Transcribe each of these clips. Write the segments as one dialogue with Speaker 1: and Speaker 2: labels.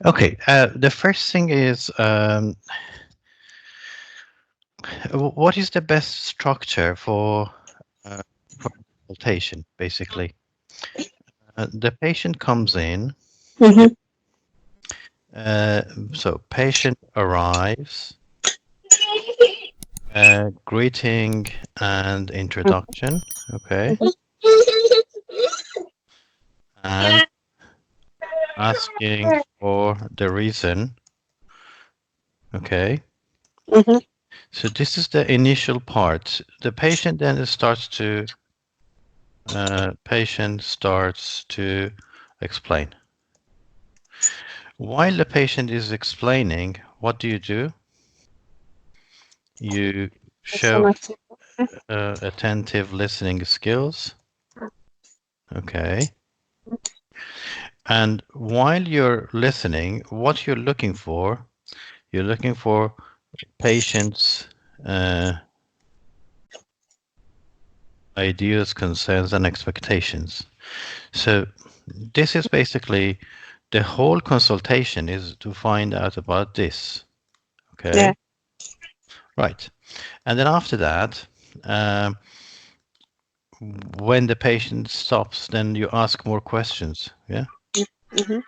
Speaker 1: Okay. The first thing is, what is the best structure uh, for consultation, basically? The patient comes in. Yeah.
Speaker 2: Mm-hmm.
Speaker 1: Uh, so patient arrives, greeting and introduction. Okay. And asking for the reason. Okay.
Speaker 2: Mm-hmm.
Speaker 1: So this is the initial part. The patient starts to explain. While the patient is explaining, what do? You show attentive listening skills. Okay. And while you're listening, what you're looking for patients' ideas, concerns, and expectations. So this is basically the whole consultation is to find out about this.
Speaker 2: Yeah.
Speaker 1: Okay, right. And then after that, um, when the patient stops, then you ask more questions. Yeah.
Speaker 2: Mm-hmm.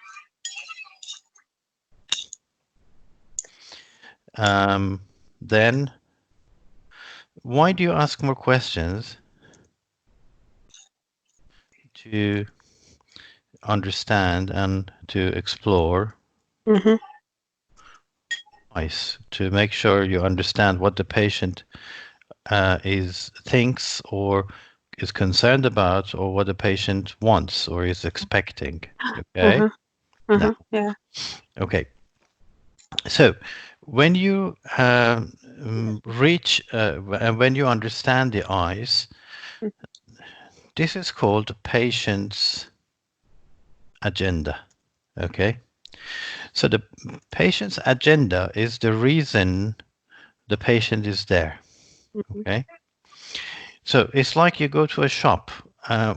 Speaker 1: Then why do you ask more questions? To understand and to explore.
Speaker 2: Mm-hmm.
Speaker 1: Nice. To make sure you understand what the patient is thinks or is concerned about, or what the patient wants or is expecting. Okay.
Speaker 2: Uh-huh.
Speaker 1: Now,
Speaker 2: Uh-huh. Yeah.
Speaker 1: okay. So when you reach and when you understand the eyes, this is called patient's agenda. Okay. So the patient's agenda is the reason the patient is there.
Speaker 2: Mm-hmm.
Speaker 1: Okay. So it's like you go to a shop.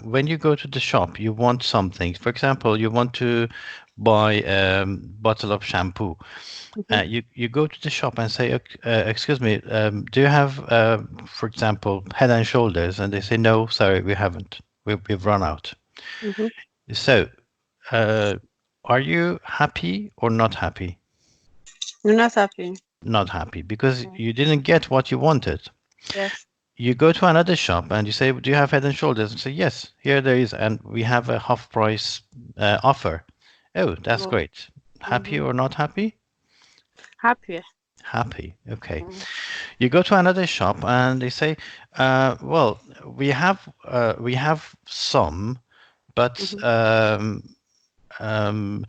Speaker 1: When you go to the shop, you want something. For example, you want to buy a bottle of shampoo.
Speaker 2: Mm-hmm.
Speaker 1: You go to the shop and say, "Excuse me, do you have, for example, Head and Shoulders?" And they say, "No, sorry, we haven't. We've run out."
Speaker 2: Mm-hmm.
Speaker 1: So, uh, are you happy or not happy?
Speaker 2: You're not happy.
Speaker 1: Not happy because
Speaker 2: Yeah.
Speaker 1: you didn't get what you wanted.
Speaker 2: Yes.
Speaker 1: You go to another shop and you say, "Do you have Head and Shoulders?" And say, "Yes, here there is, and we have a half price offer." Oh, that's
Speaker 2: Oh.
Speaker 1: great. Happy
Speaker 2: Mm-hmm.
Speaker 1: or not happy?
Speaker 2: Happy.
Speaker 1: Happy. Okay.
Speaker 2: Mm-hmm.
Speaker 1: You go to another shop and they say, "Well, we have some, but
Speaker 2: Mm-hmm.
Speaker 1: um,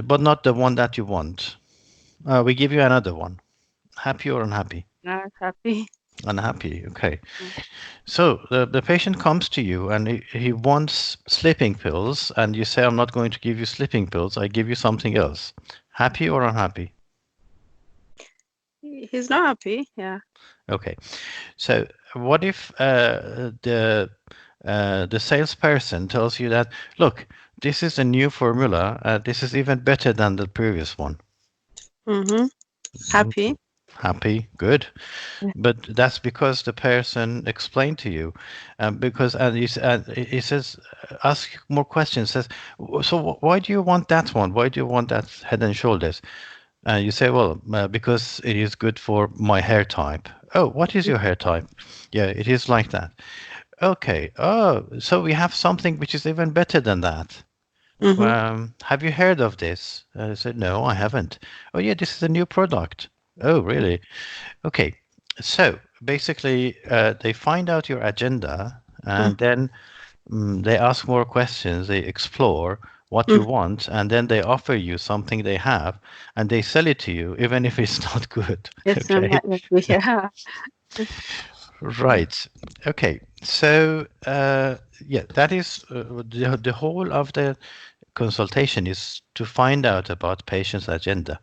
Speaker 1: but not the one that you want. We give you another one." Happy or unhappy?
Speaker 2: Not happy.
Speaker 1: Unhappy. Okay.
Speaker 2: Mm.
Speaker 1: So the patient comes to you and he wants sleeping pills, and you say, "I'm not going to give you sleeping pills. I give you something else." Happy or unhappy?
Speaker 2: He's not happy. Yeah.
Speaker 1: Okay. So what if the salesperson tells you that, "Look, this is a new formula. This is even better than the previous one."
Speaker 2: Mm-hmm. Happy.
Speaker 1: Happy, good.
Speaker 2: Yeah.
Speaker 1: But that's because the person explained to you, because and he says, ask more questions. Says, So why do you want that one? Why do you want that Head and Shoulders? And you say, well, because it is good for my hair type. Oh, what is your hair type? Yeah, it is like that. Okay. Oh, so we have something which is even better than that.
Speaker 2: Mm-hmm.
Speaker 1: Have you heard of this? I said, no, I haven't. Oh, yeah, this is a new product. Oh, really? Okay, so basically, they find out your agenda and then they ask more questions, they explore what you
Speaker 2: Mm-hmm.
Speaker 1: want, and then they offer you something they have and they sell it to you, even if it's not good.
Speaker 2: It's not
Speaker 1: Okay,
Speaker 2: happy. Yeah.
Speaker 1: right. Okay, so yeah, that is the whole of the consultation is to find out about patient's agenda.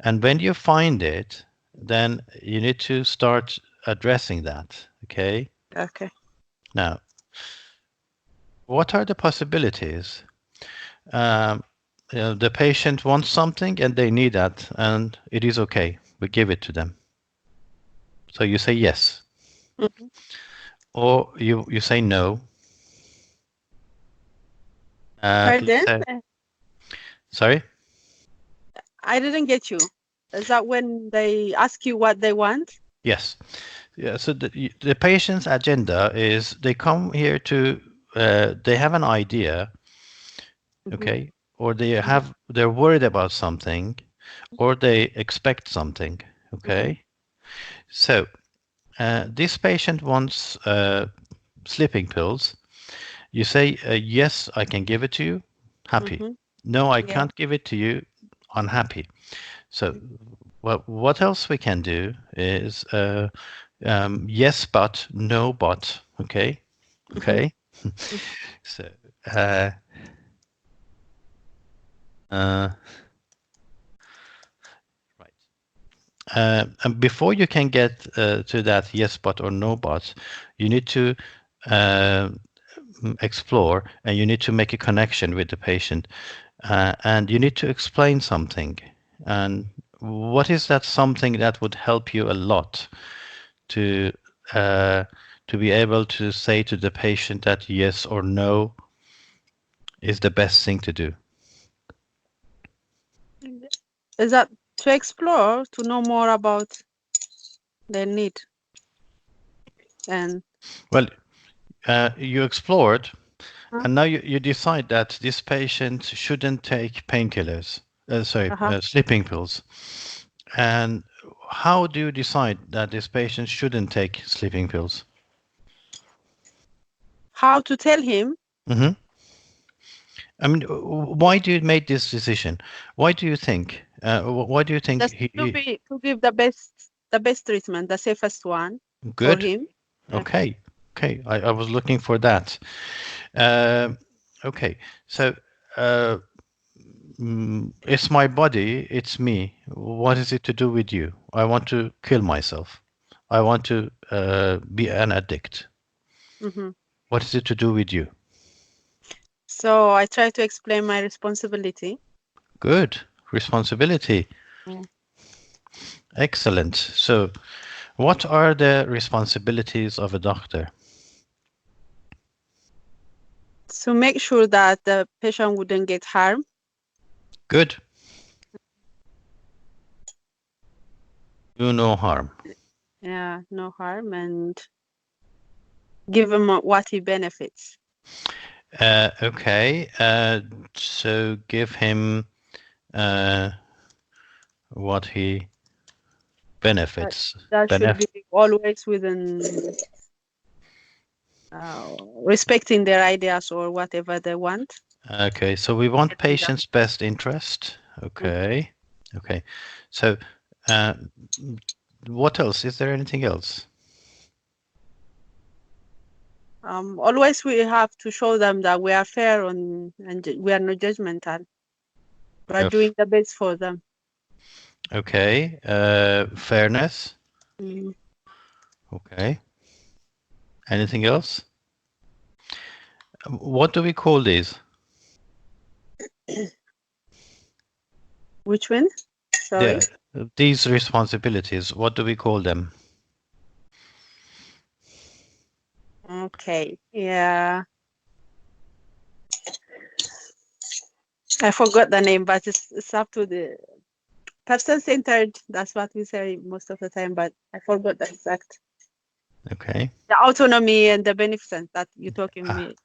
Speaker 1: And when you find it, then you need to start addressing that. Okay.
Speaker 2: Okay.
Speaker 1: Now, what are the possibilities? Um, the patient wants something and they need that, and it is okay. We give it to them. So you say yes,
Speaker 2: Mm-hmm.
Speaker 1: or you say no. Let's
Speaker 2: Pardon?
Speaker 1: say, sorry.
Speaker 2: I didn't get you. Is that when they ask you what they want?
Speaker 1: Yes. Yeah. So the patient's agenda is they come here to they have an idea,
Speaker 2: Mm-hmm.
Speaker 1: okay, or they're worried about something, or they expect something,
Speaker 2: Mm-hmm.
Speaker 1: okay. So this patient wants sleeping pills. You say, yes, I can give it to you, happy.
Speaker 2: Mm-hmm.
Speaker 1: No, I
Speaker 2: Yeah.
Speaker 1: can't give it to you, unhappy. So, well, what else we can do is yes, but, no, but. Okay,
Speaker 2: Mm-hmm.
Speaker 1: okay. So, uh, uh, right. And before you can get to that yes, but or no, but, you need to uh, explore, and you need to make a connection with the patient, and you need to explain something. And what is that something that would help you a lot to uh, to be able to say to the patient that yes or no is the best thing to do?
Speaker 2: Is that to explore, to know more about their need? And
Speaker 1: Well, you explored,
Speaker 2: uh
Speaker 1: and now you decide that this patient shouldn't take painkillers,
Speaker 2: huh.
Speaker 1: sleeping pills. And how do you decide that this patient shouldn't take sleeping pills?
Speaker 2: How to tell him?
Speaker 1: Hmm. I mean, why do you make this decision? Why do you think? Why do you think
Speaker 2: Just to give the best treatment, the safest one for
Speaker 1: good?
Speaker 2: him. Yeah.
Speaker 1: Okay, okay. I was looking for that. Uh, okay, so uh, it's my body, it's me. What is it to do with you? I want to kill myself. I want to be an addict.
Speaker 2: Mm-hmm.
Speaker 1: What is it to do with you?
Speaker 2: So I try to explain my responsibility.
Speaker 1: Good. Responsibility.
Speaker 2: Yeah.
Speaker 1: Excellent. So, what are the responsibilities of a doctor?
Speaker 2: To make sure that the patient wouldn't get harmed.
Speaker 1: Good. Do no harm.
Speaker 2: Yeah, no harm, and give him what he benefits.
Speaker 1: Okay. So give him uh, what he
Speaker 2: That,
Speaker 1: benefits.
Speaker 2: that should
Speaker 1: Benef
Speaker 2: be always within respecting their ideas or whatever they want.
Speaker 1: Okay. So we want
Speaker 2: Getting them.
Speaker 1: patient's best interest.
Speaker 2: Mhm.
Speaker 1: Okay. Okay. So uh, what else? Is there anything else?
Speaker 2: Always we have to show them that we are fair and we are not judgmental. We are
Speaker 1: Uh,
Speaker 2: doing the best for them.
Speaker 1: okay. Fairness.
Speaker 2: Mm.
Speaker 1: Okay. Anything else? What do we call these?
Speaker 2: Which one? Sorry.
Speaker 1: Yeah, these responsibilities. What do we call them?
Speaker 2: Okay. Yeah. I forgot the name, but it's up to the person centered. That's what we say most of the time, but I forgot the exact.
Speaker 1: Okay.
Speaker 2: The autonomy and the beneficence that you're talking
Speaker 1: Ah,
Speaker 2: me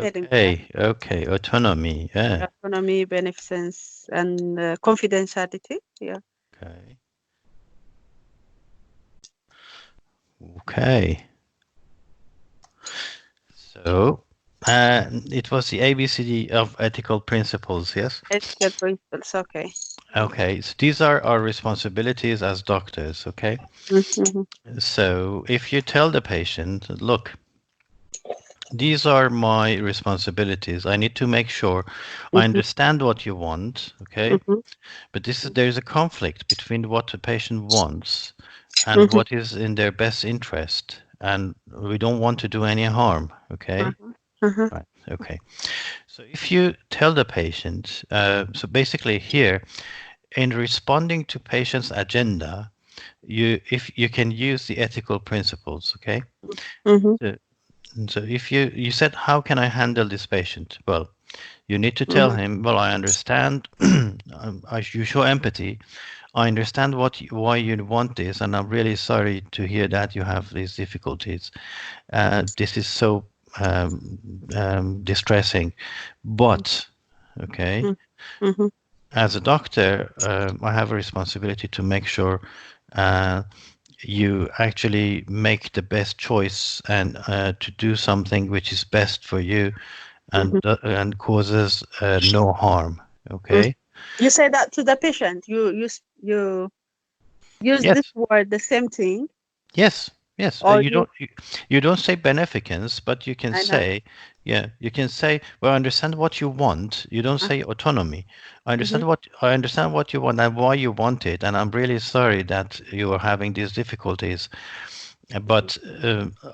Speaker 2: telling me that.
Speaker 1: okay. Okay. Autonomy. Yeah.
Speaker 2: Autonomy, beneficence, and confidentiality. Yeah.
Speaker 1: Okay. Okay. So, it was the ABCD of ethical principles, yes?
Speaker 2: Ethical principles. Okay.
Speaker 1: Okay. So these are our responsibilities as doctors, okay?
Speaker 2: Mm-hmm.
Speaker 1: So if you tell the patient, look, these are my responsibilities. I need to make sure I
Speaker 2: Mm-hmm.
Speaker 1: understand what you want, okay?
Speaker 2: Mm-hmm.
Speaker 1: But there's a conflict between what the patient wants and
Speaker 2: Mm-hmm.
Speaker 1: what is in their best interest, and we don't want to do any harm. Okay,
Speaker 2: Uh-huh. Uh-huh.
Speaker 1: right. Okay. So if you tell the patient, so basically here, in responding to patient's agenda, if you can use the ethical principles, okay?
Speaker 2: Mm-hmm.
Speaker 1: So, so if you said, how can I handle this patient? Well, you need to tell
Speaker 2: Mm-hmm.
Speaker 1: him, well, I understand, you show empathy. I understand why you want this, and I'm really sorry to hear that you have these difficulties. This is so distressing. But, okay,
Speaker 2: Mm-hmm.
Speaker 1: as a doctor, I have a responsibility to make sure uh, you actually make the best choice and to do something which is best for you
Speaker 2: Mm-hmm.
Speaker 1: and causes no harm.
Speaker 2: Mm.
Speaker 1: Okay.
Speaker 2: You say that to the patient. You use this
Speaker 1: Yes.
Speaker 2: word, the same thing,
Speaker 1: Yes. Yes.
Speaker 2: or you.
Speaker 1: You don't say beneficence, but you can
Speaker 2: I know.
Speaker 1: say, yeah, you can say, well, I understand what you want. You don't
Speaker 2: Uh,
Speaker 1: say autonomy.
Speaker 2: mm-hmm.
Speaker 1: I understand what you want and why you want it, and I'm really sorry that you are having these difficulties. But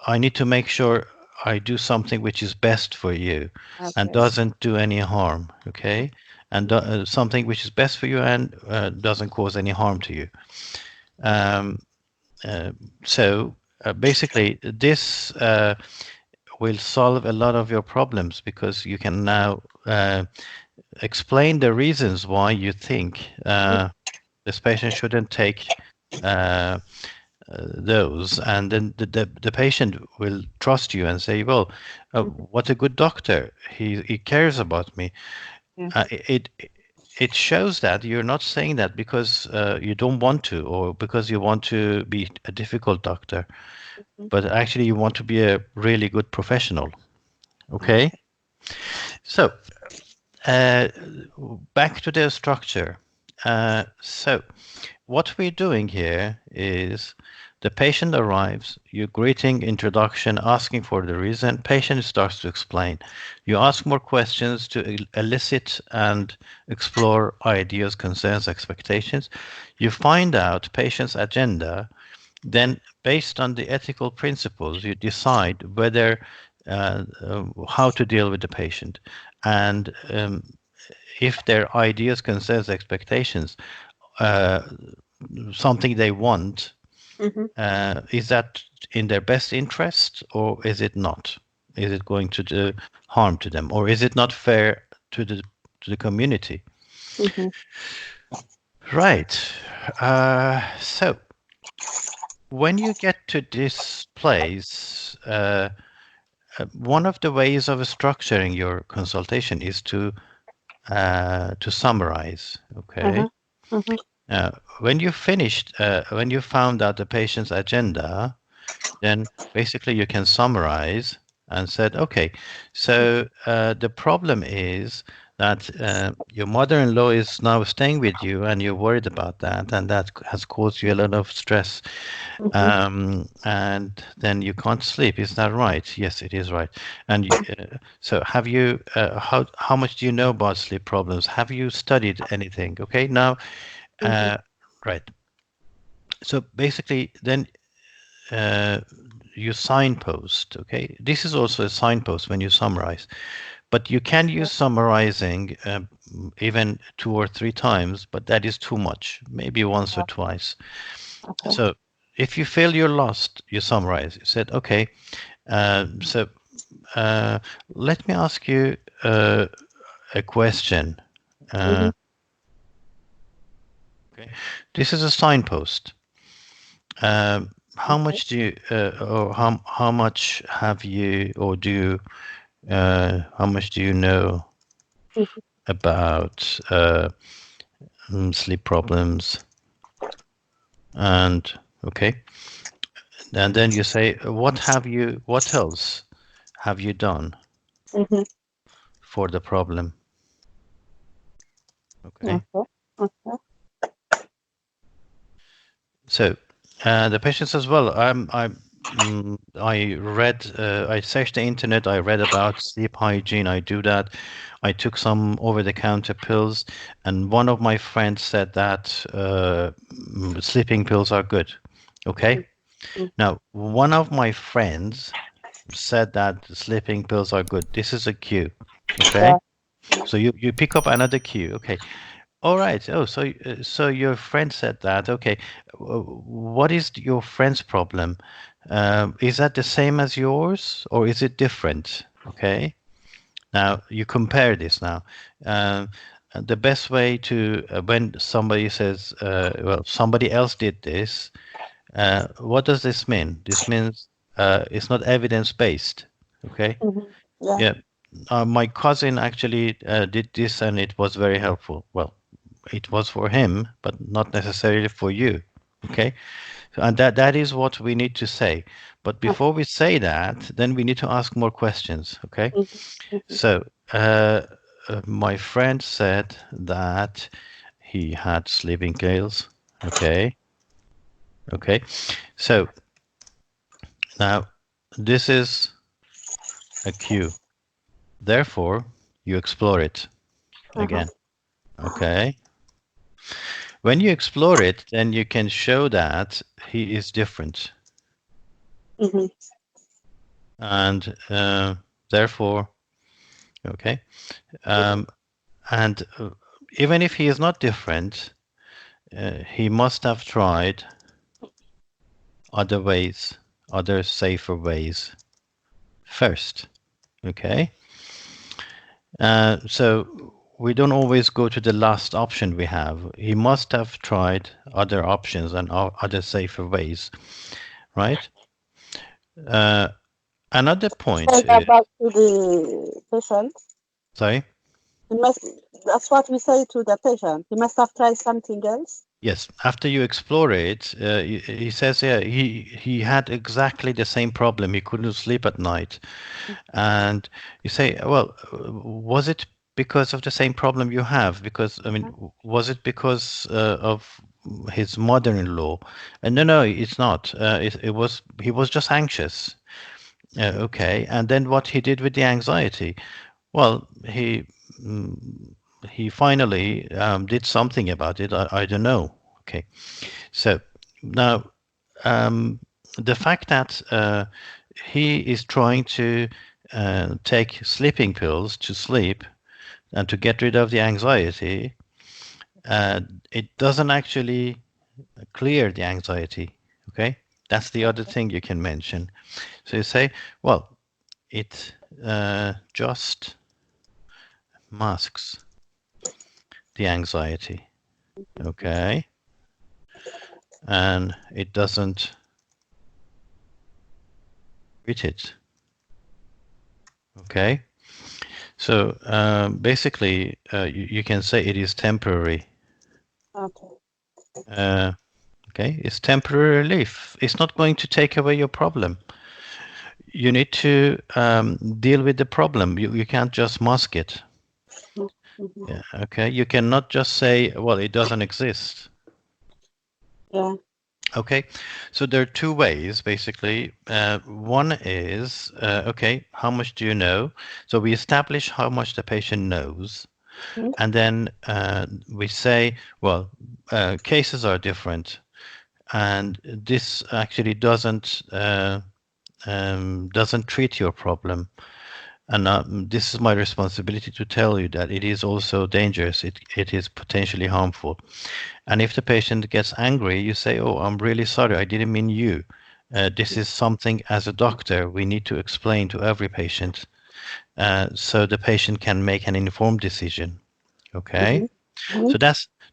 Speaker 1: I need to make sure I do something which is best for you and
Speaker 2: Okay.
Speaker 1: doesn't do any harm, okay? And something which is best for you and doesn't cause any harm to you. Um, uh, so basically, this will solve a lot of your problems because you can now explain the reasons why you think this patient shouldn't take uh, those, and then the patient will trust you and say, well,
Speaker 2: Mm-hmm.
Speaker 1: what a good doctor, he cares about me.
Speaker 2: Yeah.
Speaker 1: It it shows that you're not saying that because you don't want to or because you want to be a difficult doctor,
Speaker 2: Mm-hmm.
Speaker 1: but actually you want to be a really good professional. Okay,
Speaker 2: Okay.
Speaker 1: so uh, back to the structure. So what we're doing here is the patient arrives, you greeting, introduction, asking for the reason, patient starts to explain. You ask more questions to elicit and explore ideas, concerns, expectations. You find out patient's agenda, then based on the ethical principles, you decide whether how to deal with the patient. And if their ideas, concerns, expectations, uh, something they want,
Speaker 2: Mm-hmm.
Speaker 1: is that in their best interest or is it not? Is it going to do harm to them or is it not fair to the community?
Speaker 2: Mm-hmm.
Speaker 1: Right. So when you get to this place, one of the ways of structuring your consultation is to summarize. Okay.
Speaker 2: Uh-huh. Mm-hmm.
Speaker 1: Uh, when you found out the patient's agenda, then basically you can summarize and said, okay, so the problem is that your mother-in-law is now staying with you and you're worried about that and that has caused you a lot of stress,
Speaker 2: Mm-hmm.
Speaker 1: and then you can't sleep. Is that right? Yes, it is right. And so have you, how much do you know about sleep problems? Have you studied anything? Okay, now,
Speaker 2: Mm-hmm.
Speaker 1: uh, right. So basically then uh, you signpost. Okay, this is also a signpost when you summarize, but you can use summarizing even 2 or 3 times, but that is too much, maybe once or twice.
Speaker 2: Okay.
Speaker 1: So if you feel you're lost, you summarize. You said, okay, so uh, let me ask you a question.
Speaker 2: Mm-hmm.
Speaker 1: uh, okay, this is a signpost. How
Speaker 2: Okay.
Speaker 1: much do you or how much have you or do you how much do you know
Speaker 2: Mm-hmm.
Speaker 1: about sleep problems? And okay, and then you say, what else have you done
Speaker 2: Mm-hmm.
Speaker 1: for the problem? Okay,
Speaker 2: Okay. Okay.
Speaker 1: so the patient says, well, I searched the internet, I read about sleep hygiene, I do that. I took some over-the-counter pills, and one of my friends said that sleeping pills are good. Okay.
Speaker 2: Mm-hmm.
Speaker 1: Now, one of my friends said that sleeping pills are good. This is a cue.
Speaker 2: Yeah.
Speaker 1: Okay. So you pick up another cue. Okay. All right. Oh, so your friend said that. Okay. What is your friend's problem? Is that the same as yours, or is it different? Okay. Now you compare this now. Um, the best way to when somebody says, well, somebody else did this. What does this mean? This means it's not evidence based. Okay.
Speaker 2: Yeah.
Speaker 1: Yeah. My cousin actually did this, and it was very helpful. Well, it was for him, but not necessarily for you. Okay. And that is what we need to say. But before we say that, then we need to ask more questions. Okay. So, my friend said that he had sleeping gills. Okay. Okay. So now this is a cue. Therefore, you explore it
Speaker 2: Uh-huh.
Speaker 1: again. Okay. When you explore it, then you can show that he is different.
Speaker 2: Mm-hmm.
Speaker 1: And therefore, okay. And even if he is not different, he must have tried other ways, other safer ways first. Okay. So we don't always go to the last option we have. He must have tried other options and other safer ways, right? Uh, another
Speaker 2: Say
Speaker 1: point.
Speaker 2: that back to the patient.
Speaker 1: Sorry.
Speaker 2: He must. That's what we say to the patient. He must have tried something else.
Speaker 1: Yes. After you explore it, he says, yeah, he had exactly the same problem. He couldn't sleep at night, and you say, well, was it because of the same problem you have? Because I mean, was it because of his mother-in-law? And no, it's not. It was he was just anxious. Okay, and then what he did with the anxiety? Well, mm, he finally did something about it. I don't know. Okay, so now the fact that he is trying to take sleeping pills to sleep and to get rid of the anxiety, uh, it doesn't actually clear the anxiety. Okay, that's the other thing you can mention. So you say, well, it just masks the anxiety. Okay, and it doesn't treat it. Okay, so basically, you can say it is temporary.
Speaker 2: Okay.
Speaker 1: Uh, okay, it's temporary relief. It's not going to take away your problem. You need to deal with the problem. You can't just mask it.
Speaker 2: Mm-hmm.
Speaker 1: Yeah, okay, you cannot just say, well, it doesn't exist.
Speaker 2: Yeah.
Speaker 1: Okay, so there are two ways basically. One is, okay, how much do you know? So we establish how much the patient knows,
Speaker 2: Mm-hmm.
Speaker 1: and then we say, well, cases are different, and this actually doesn't treat your problem. And this is my responsibility to tell you that it is also dangerous. It is potentially harmful. And if the patient gets angry, you say, "Oh, I'm really sorry. I didn't mean you. This is something as a doctor we need to explain to every patient, so the patient can make an informed decision." Okay.
Speaker 2: Mm-hmm.
Speaker 1: So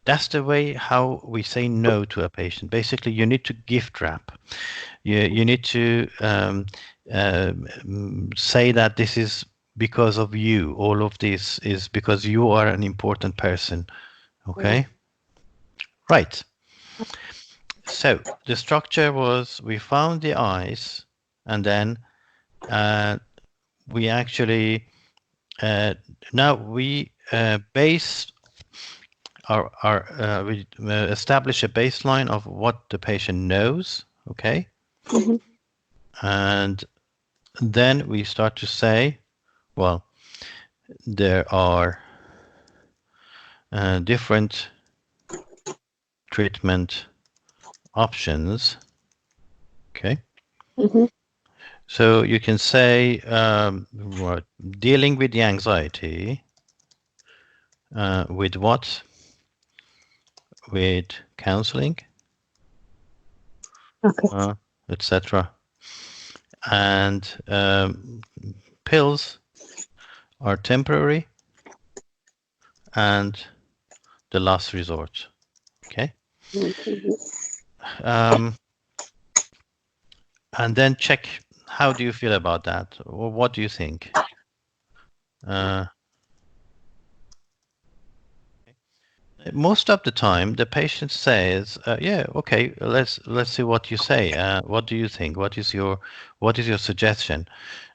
Speaker 1: that's the way how we say no to a patient. Basically, you need to gift wrap. You need to say that this is because of you. All of this is because you are an important person.
Speaker 2: Mm-hmm.
Speaker 1: Okay. Right. So the structure was we found the eyes, and then uh, we actually now we base we establish a baseline of what the patient knows. Okay,
Speaker 2: Mm-hmm.
Speaker 1: and then we start to say, well, there are different treatment options. Okay,
Speaker 2: Mm-hmm.
Speaker 1: so you can say dealing with the anxiety. With what? With counseling,
Speaker 2: Okay.
Speaker 1: etc. And pills are temporary and the last resort. Okay. Um, and then check, how do you feel about that? Or what do you think? Uh, Most of the time, the patient says, "Yeah, okay, let's see what you say. What do you think? What is your suggestion?"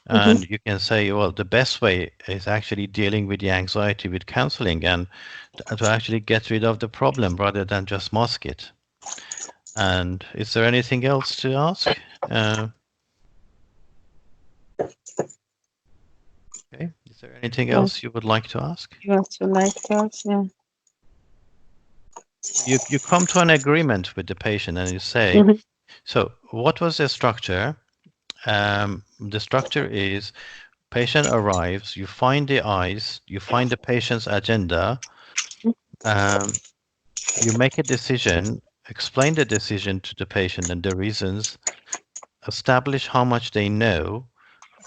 Speaker 2: Mm-hmm.
Speaker 1: And you can say, "Well, the best way is actually dealing with the anxiety with counseling and to actually get rid of the problem rather than just mask it." And is there anything else to ask? Uh, okay, is there anything
Speaker 2: Yeah.
Speaker 1: else you would like to ask?
Speaker 2: You also like that, yeah.
Speaker 1: You come to an agreement with the patient and you say,
Speaker 2: Mm-hmm.
Speaker 1: "So what was the structure?" The structure is patient arrives, you find the eyes, you find the patient's agenda, um, you make a decision, explain the decision to the patient and the reasons, establish how much they know,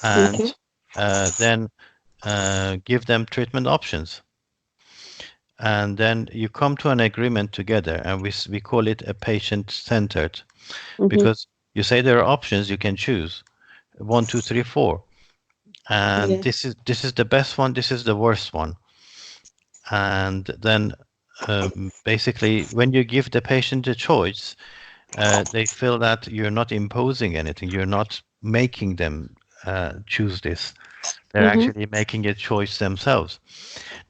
Speaker 2: Okay.
Speaker 1: and then give them treatment options. And then you come to an agreement together, and we call it a patient-centered,
Speaker 2: Mm-hmm.
Speaker 1: because you say there are options you can choose, one, two, three, four, and
Speaker 2: Yeah.
Speaker 1: this is the best one, this is the worst one. And then basically, when you give the patient a choice, they feel that you're not imposing anything, you're not making them choose this. They're
Speaker 2: Mm-hmm.
Speaker 1: actually making a choice themselves.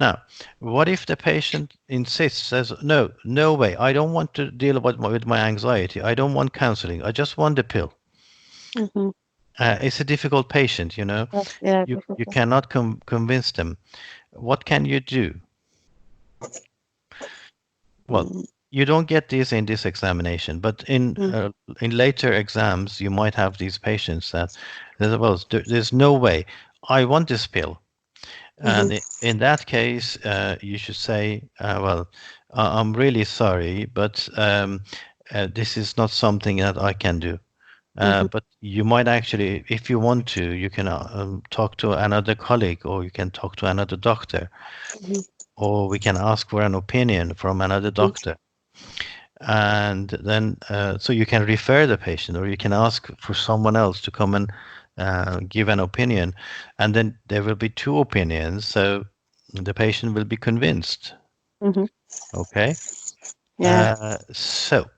Speaker 1: Now, what if the patient insists, says, "No, no way, I don't want to deal with my anxiety, I don't want counseling, I just want the pill."
Speaker 2: Mm-hmm.
Speaker 1: It's a difficult patient, you know.
Speaker 2: That's, yeah,
Speaker 1: You
Speaker 2: difficult.
Speaker 1: cannot convince them. What can you do? Well,
Speaker 2: Mm-hmm.
Speaker 1: you don't get this in this examination, but in later exams, you might have these patients that, well, there's no way. I want this pill.
Speaker 2: Mm-hmm.
Speaker 1: And in that case, you should say, well, I'm really sorry, but this is not something that I can do.
Speaker 2: Mm-hmm.
Speaker 1: But you might actually, if you want to, you can talk to another colleague, or you can talk to another doctor,
Speaker 2: Mm-hmm.
Speaker 1: or we can ask for an opinion from another doctor. And then so you can refer the patient, or you can ask for someone else to come and give an opinion, and then there will be two opinions, so the patient will be convinced.
Speaker 2: Mm-hmm.
Speaker 1: Okay.
Speaker 2: Yeah.
Speaker 1: So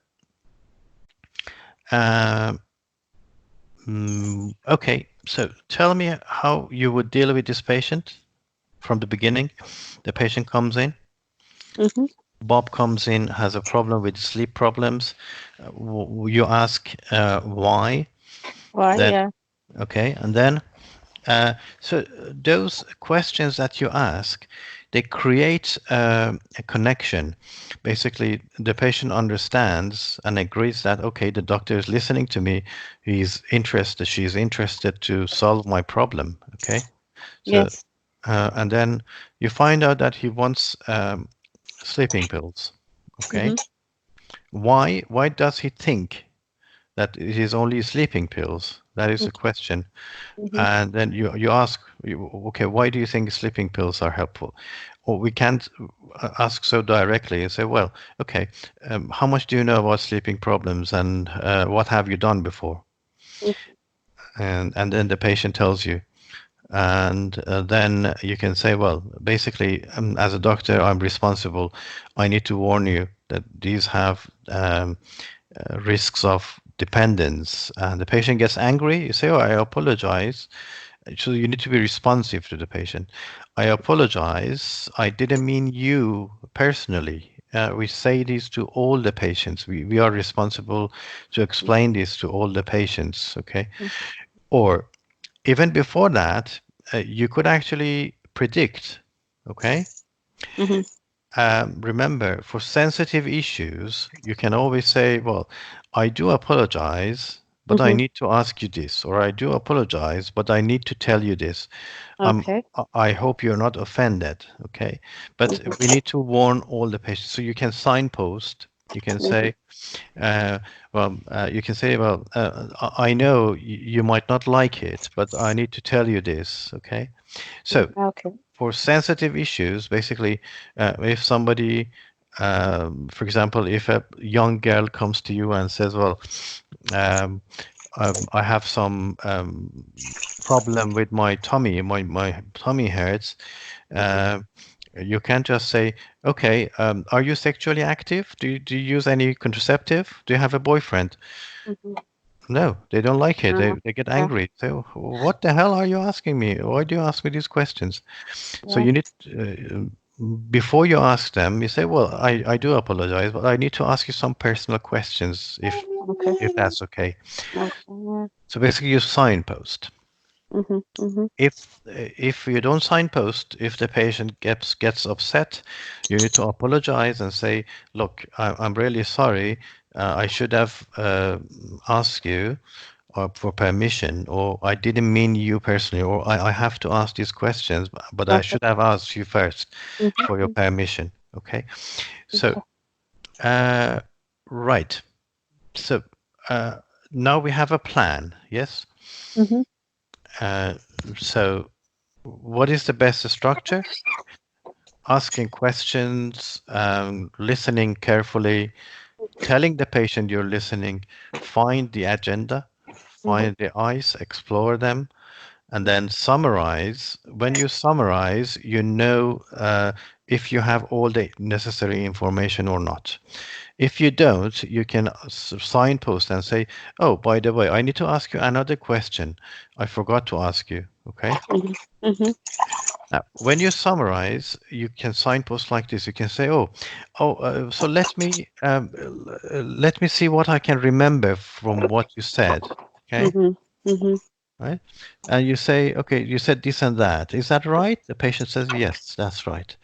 Speaker 1: uh, okay, so tell me how you would deal with this patient from the beginning. The patient comes in,
Speaker 2: Mm-hmm.
Speaker 1: Bob comes in, has a problem with sleep problems. You ask why.
Speaker 2: Why?
Speaker 1: Then
Speaker 2: Yeah.
Speaker 1: okay, and then so those questions that you ask, they create a connection. Basically, the patient understands and agrees that, okay, the doctor is listening to me. He's interested. She's interested to solve my problem. Okay, so
Speaker 2: Yes.
Speaker 1: and then you find out that he wants sleeping pills. Okay,
Speaker 2: Mm-hmm.
Speaker 1: why? Why does he think that it is only sleeping pills? That is a question.
Speaker 2: Mm-hmm.
Speaker 1: And then you ask, okay, why do you think sleeping pills are helpful? Or we can't ask so directly and say, well, okay, how much do you know about sleeping problems, and what have you done before? And then the patient tells you. And then you can say, well, basically, as a doctor, I'm responsible. I need to warn you that these have risks of dependence. And the patient gets angry. You say, oh, I apologize. So you need to be responsive to the patient. I apologize. I didn't mean you personally. We say this to all the patients. We are responsible to explain this to all the patients. Okay. Or even before that, you could actually predict. Okay.
Speaker 2: Mm-hmm.
Speaker 1: Remember, for sensitive issues, you can always say, well, I do apologize, but I need to ask you this, or I do apologize, but I need to tell you this.
Speaker 2: Okay.
Speaker 1: I hope you're not offended, okay? But we need to warn all the patients. So you can signpost. You can say, you can say, well, I know you might not like it, but I need to tell you this, okay? So
Speaker 2: Okay.
Speaker 1: for sensitive issues, basically, if somebody, for example, if a young girl comes to you and says, well, um, I have some problem with my tummy, my tummy hurts. Uh, you can't just say, okay, are you sexually active? Do you use any contraceptive? Do you have a boyfriend?
Speaker 2: Mm-hmm.
Speaker 1: No, they don't like it.
Speaker 2: Uh-huh.
Speaker 1: They get
Speaker 2: Yeah.
Speaker 1: angry. So what the hell are you asking me? Why do you ask me these questions? So
Speaker 2: Yeah.
Speaker 1: you need, before you ask them, you say, well, I do apologize, but I need to ask you some personal questions
Speaker 2: Okay.
Speaker 1: if that's okay.
Speaker 2: Okay.
Speaker 1: So basically you signpost.
Speaker 2: Mm-hmm. Mm-hmm.
Speaker 1: If you don't signpost, if the patient gets upset, you need to apologize and say, look, I'm really sorry. I should have asked you for permission, or I didn't mean you personally, or I have to ask these questions, but I
Speaker 2: Okay.
Speaker 1: should have asked you first for your
Speaker 2: Mm-hmm.
Speaker 1: permission. Okay. So,
Speaker 2: Okay.
Speaker 1: uh, right. So uh, now we have a plan. Yes.
Speaker 2: Mm-hmm.
Speaker 1: Uh, so what is the best structure? Asking questions, listening carefully, telling the patient you're listening, find the agenda,
Speaker 2: Mm-hmm.
Speaker 1: find the eyes, explore them, and then summarize. When you summarize, you know if you have all the necessary information or not. If you don't, you can signpost and say, oh, by the way, I need to ask you another question. I forgot to ask you. Okay.
Speaker 2: Mm-hmm.
Speaker 1: Now, when you summarize, you can signpost like this. You can say, so let me see what I can remember from what you said." Okay,
Speaker 2: Mm-hmm. Mm-hmm.
Speaker 1: right? And you say, "Okay, you said this and that. Is that right?" The patient says, "Yes, that's right."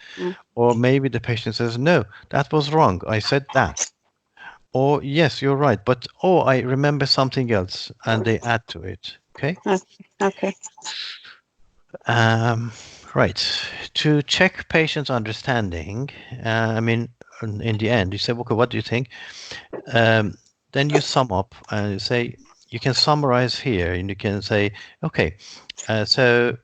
Speaker 1: Or maybe the patient says, "No, that was wrong. I said that." Or, "Yes, you're right, but oh, I remember something else," and they add to it. Okay.
Speaker 2: Okay. Okay.
Speaker 1: Um, right. To check patient's understanding, I mean, in the end, you say, okay, what do you think? Then you sum up and you say, you can summarize here and you can say, okay, so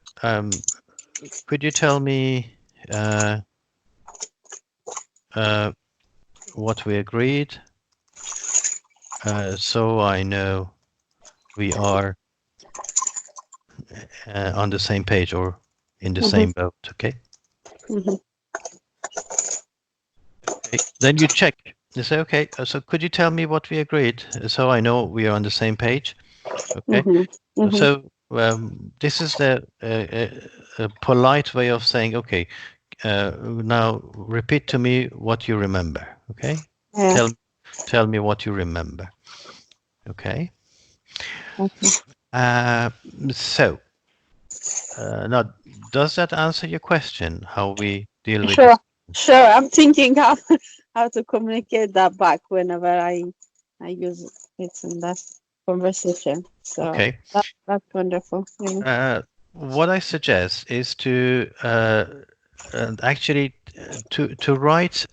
Speaker 1: could you tell me uh, uh, what we agreed so I know we are on the same page or in the
Speaker 2: Mm-hmm.
Speaker 1: same boat, okay?
Speaker 2: Mm-hmm.
Speaker 1: Okay. Then you check. You say, okay, so could you tell me what we agreed so I know we are on the same page? Okay.
Speaker 2: Mm-hmm. Mm-hmm.
Speaker 1: So this is the a polite way of saying, okay, now repeat to me what you remember. Okay.
Speaker 2: Yeah.
Speaker 1: Tell tell me what you remember. Okay.
Speaker 2: Okay.
Speaker 1: Uh, so now, does that answer your question? How we deal with
Speaker 2: Sure.
Speaker 1: this?
Speaker 2: Sure. I'm thinking how how to communicate that back whenever I use it in that conversation. So
Speaker 1: Okay.
Speaker 2: that's wonderful. Yeah.
Speaker 1: What I suggest is to actually to write.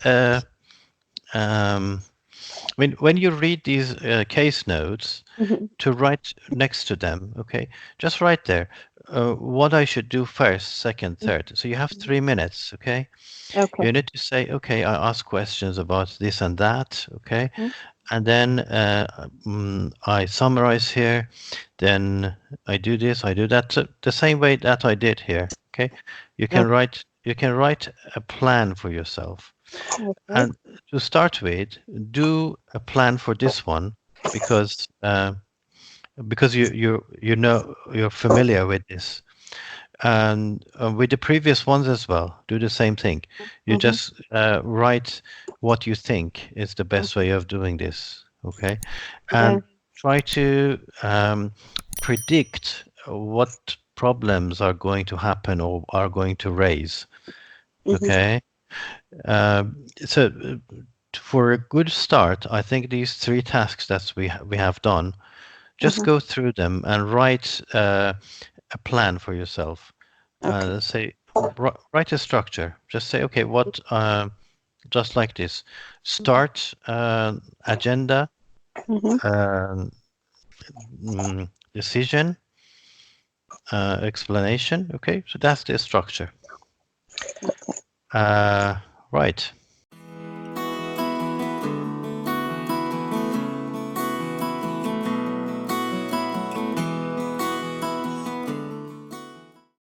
Speaker 1: When you read these case notes,
Speaker 2: Mm-hmm.
Speaker 1: to write next to them. Okay, just write there what I should do first, second, third. So you have 3 minutes. Okay,
Speaker 2: Okay.
Speaker 1: you need to say, okay, I ask questions about this and that. Okay,
Speaker 2: Mm-hmm.
Speaker 1: and then I summarize here, then I do this, I do that, so the same way that I did here. Okay, you can write a plan for yourself,
Speaker 2: Okay.
Speaker 1: and to start with, do a plan for this one because you know you're familiar with this, and with the previous ones as well, do the same thing. You
Speaker 2: Mm-hmm.
Speaker 1: just write what you think is the best way of doing this, okay?
Speaker 2: Yeah.
Speaker 1: And try to predict what problems are going to happen or are going to raise,
Speaker 2: Mm-hmm.
Speaker 1: okay? So for a good start, I think these three tasks that we have done Just go through them and write a plan for yourself.
Speaker 2: Okay.
Speaker 1: Say, write a structure. Just say, okay, what, just like this. Start, agenda,
Speaker 2: Mm-hmm.
Speaker 1: decision, explanation. Okay, so that's the structure. Right.